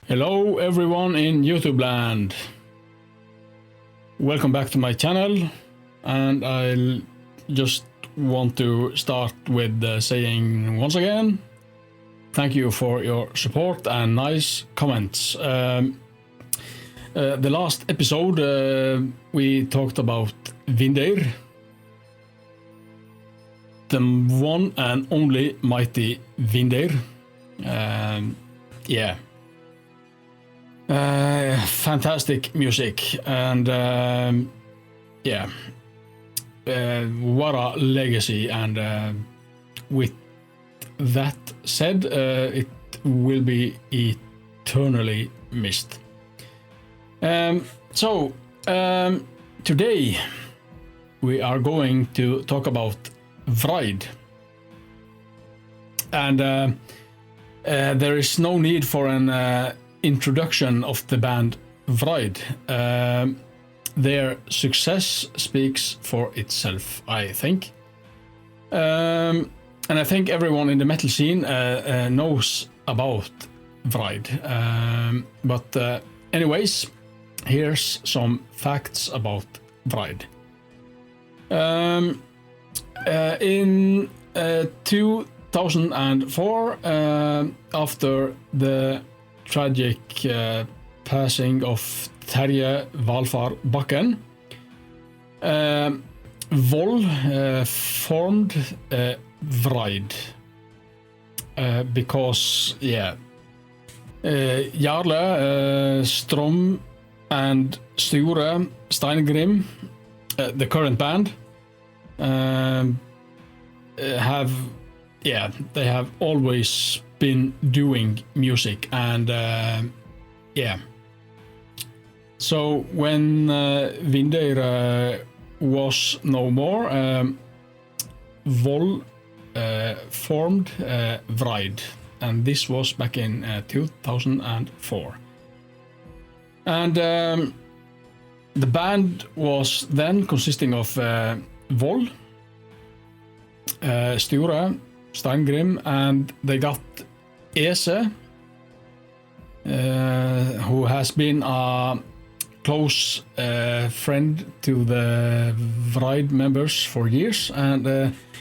Hello everyone in YouTube land. Welcome back to my channel, and I just want to start with saying once again thank you for your support and nice comments. The last episode we talked about Vindir, the one and only mighty Vindir. Yeah. Fantastic music, and yeah, what a legacy. And with that said, it will be eternally missed. So today we are going to talk about Vreid, and there is no need for an introduction of the band Vreid. Their success speaks for itself, I think. And I think everyone in the metal scene knows about Vreid. But anyways, here's some facts about Vreid. In 2004, after the tragic passing of Terje Valfar Bakken, Voll formed Vreid because, yeah, Jarle, Strom and Sture Steingrim, the current band, they have always been doing music, and yeah. So when Vindir was no more, Voll formed Vreid, and this was back in 2004. And the band was then consisting of Voll, Sture Steingrim, and they got Ese, who has been a close friend to the Vreid members for years, and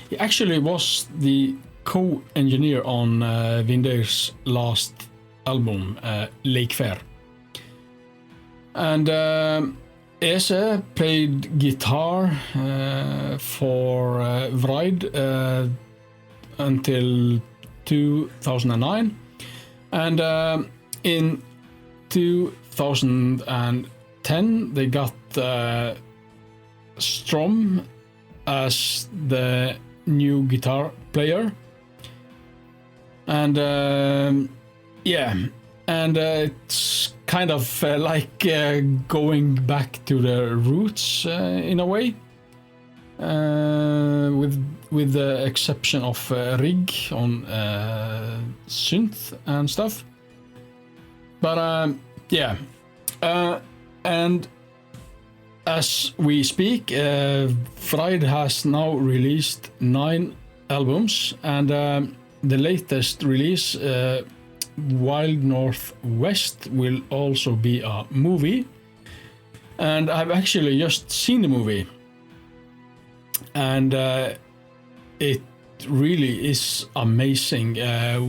he actually was the co-engineer on Vindir's last album, Lake Fair. And Ese played guitar for Vreid until 2009, and in 2010 they got Strom as the new guitar player, and yeah, and it's kind of like going back to the roots in a way, with the exception of Rig on synth and stuff. But yeah, and as we speak, Vreid has now released 9 albums, and the latest release, Wild Northwest, will also be a movie, and I've actually just seen the movie, and it really is amazing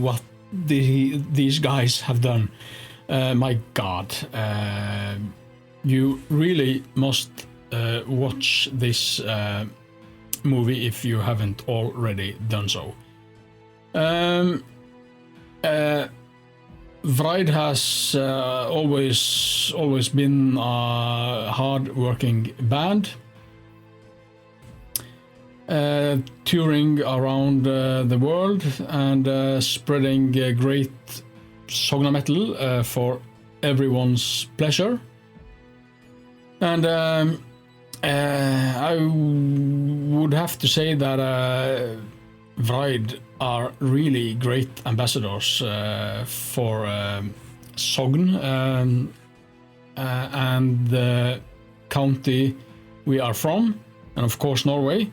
what these guys have done. My God, you really must watch this movie if you haven't already done so. Vreid has always been a hard-working band, touring around the world and spreading great Sognametal for everyone's pleasure. And I would have to say that Vreid are really great ambassadors for Sogn and the county we are from, and of course Norway.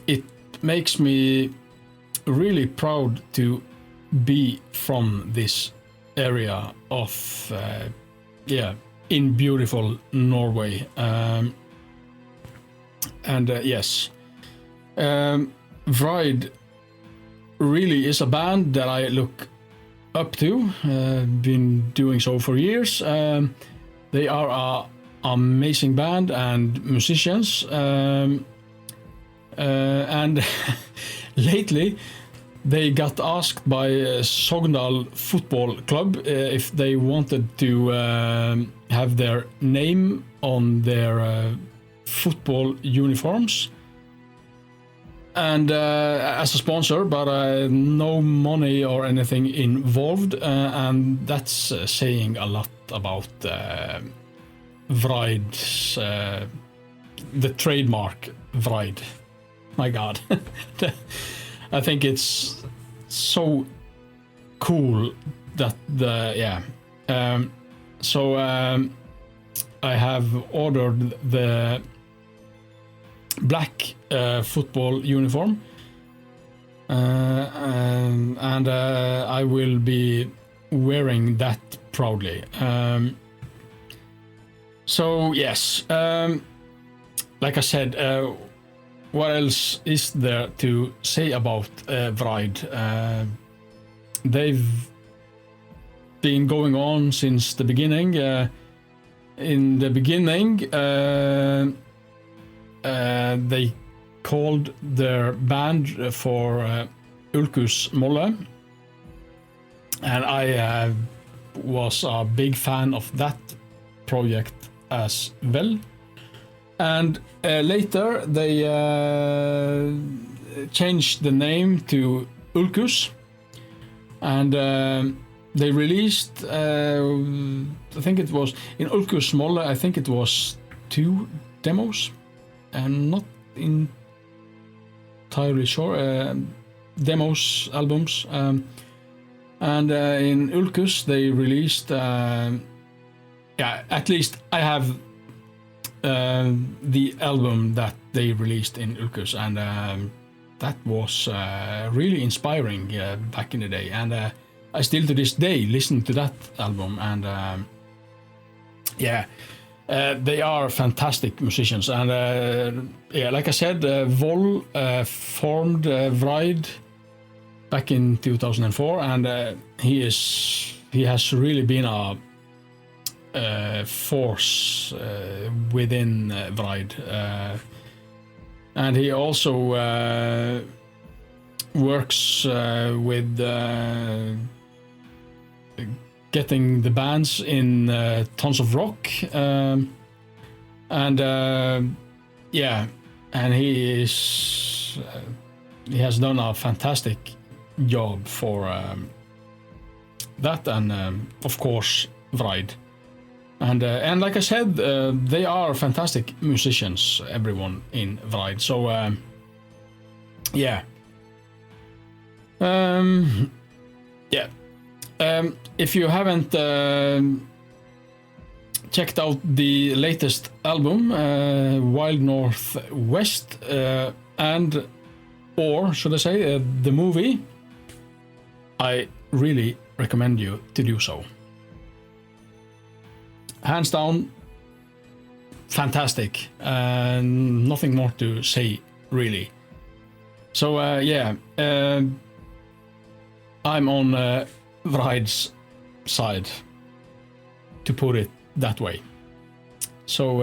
It makes me really proud to be from this area of in beautiful Norway. Yes, Vreid really is a band that I look up to. Been doing so for years. They are a amazing band and musicians. And lately they got asked by Sogndal Football Club if they wanted to have their name on their football uniforms, and as a sponsor, but no money or anything involved, and that's saying a lot about Vreid's the trademark Vreid. My God. I think it's so cool that I have ordered the black football uniform, and I will be wearing that proudly. So yes, like I said, what else is there to say about Vreid? They've been going on since the beginning. In the beginning, they called their band for Ulkus Molle, and I was a big fan of that project as well. And later they changed the name to Ulkus, and they released, I think it was in Ulkus Molle, I think it was 2 demos. I'm not entirely sure. Demos, albums, and in Ulkus they released, at least I have the album that they released in Ulkus, and that was really inspiring back in the day, and I still to this day listen to that album, and they are fantastic musicians, and like I said, Vol formed Vreid back in 2004, and he has really been a force within Vreid, and he also works with getting the bands in Tons of Rock, and he has done a fantastic job for that, and of course Vreid. And like I said, they are fantastic musicians, everyone in Vreid. So if you haven't checked out the latest album, Wild Northwest, and or should I say the movie, I really recommend you to do so. Hands down, fantastic, and nothing more to say really. So I'm on Vreid's side, to put it that way. So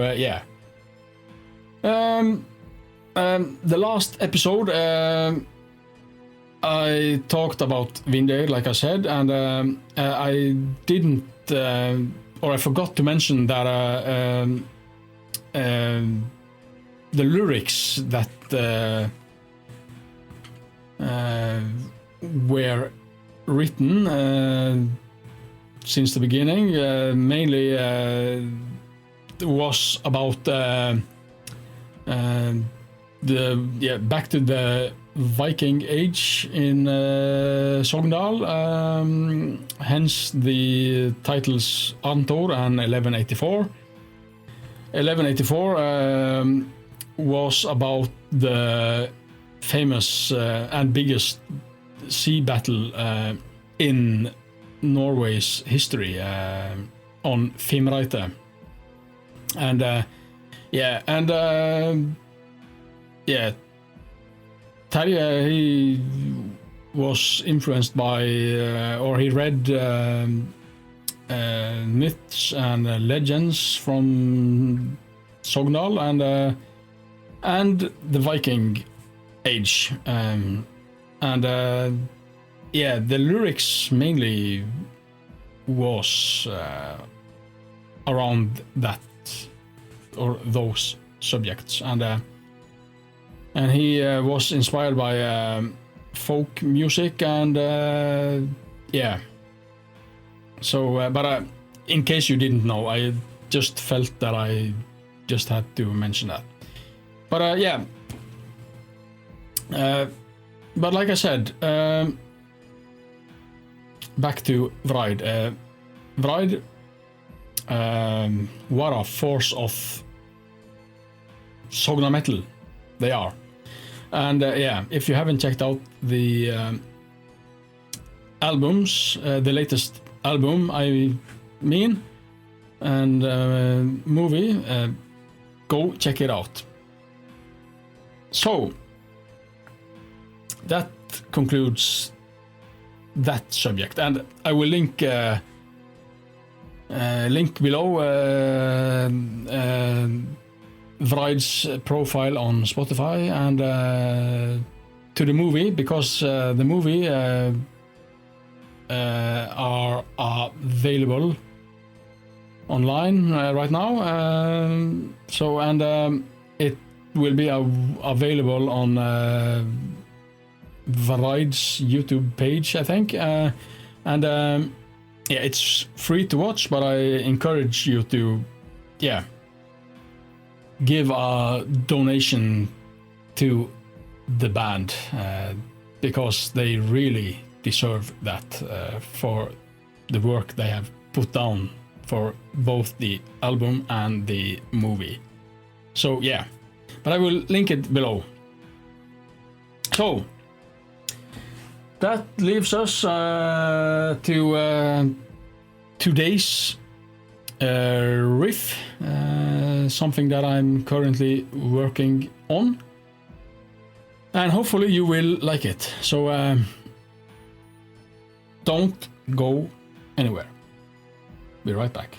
the last episode I talked about Vindair, like I said, and I didn't or I forgot to mention that the lyrics that were written since the beginning mainly was about back to the Viking age in Sogndal, hence the titles Antor and 1184. 1184 was about the famous and biggest sea battle in Norway's history on Feigd. And Terje, he was influenced by, or he read myths and legends from Sogndal and the Viking age, and the lyrics mainly was around that or those subjects, and he was inspired by folk music and So, but in case you didn't know, I just felt that I just had to mention that. But but like I said, back to Vreid. Vreid, what a force of Sognametal they are. And if you haven't checked out the albums, the latest album I mean, and movie, go check it out. So that concludes that subject, and I will link below Vreid's profile on Spotify and to the movie, because the movie are available online right now. It will be available on Vreid's YouTube page, I think. It's free to watch, but I encourage you to, give a donation to the band, because they really deserve that for the work they have put down for both the album and the movie. So but I will link it below. So that leaves us to today's riff, something that I'm currently working on, and hopefully you will like it. So don't go anywhere. Be right back.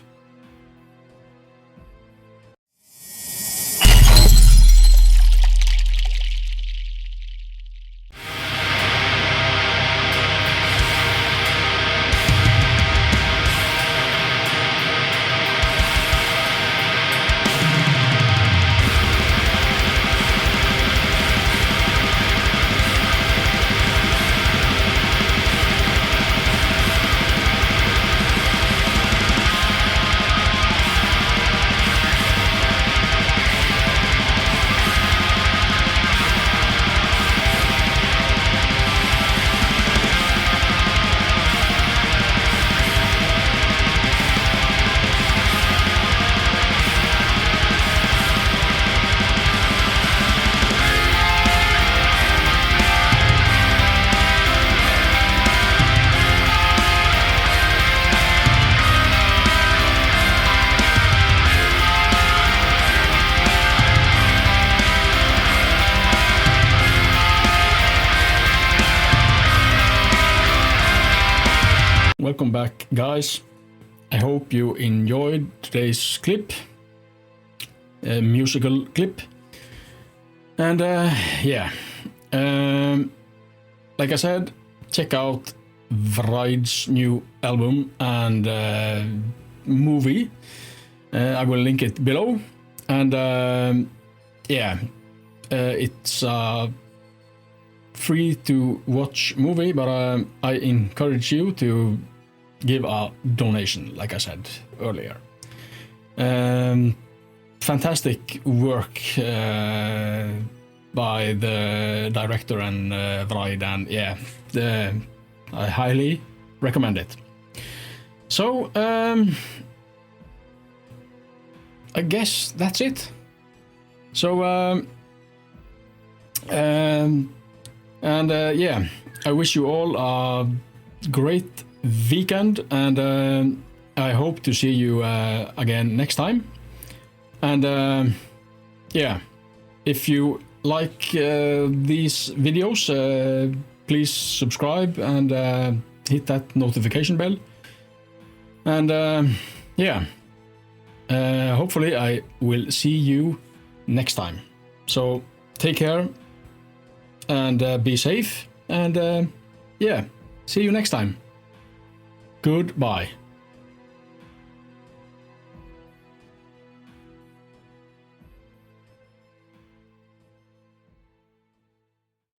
Welcome back, guys. I hope you enjoyed today's clip, musical clip. And like I said, check out Vreid's new album and movie. I will link it below. And it's free to watch movie, but I encourage you to give a donation, like I said earlier. Fantastic work by the director and Vreid, and I highly recommend it. So I guess that's it. So I wish you all a great weekend, and I hope to see you again next time. And yeah, if you like these videos, please subscribe and hit that notification bell. And yeah, hopefully I will see you next time. So take care and be safe, and yeah, see you next time. Goodbye.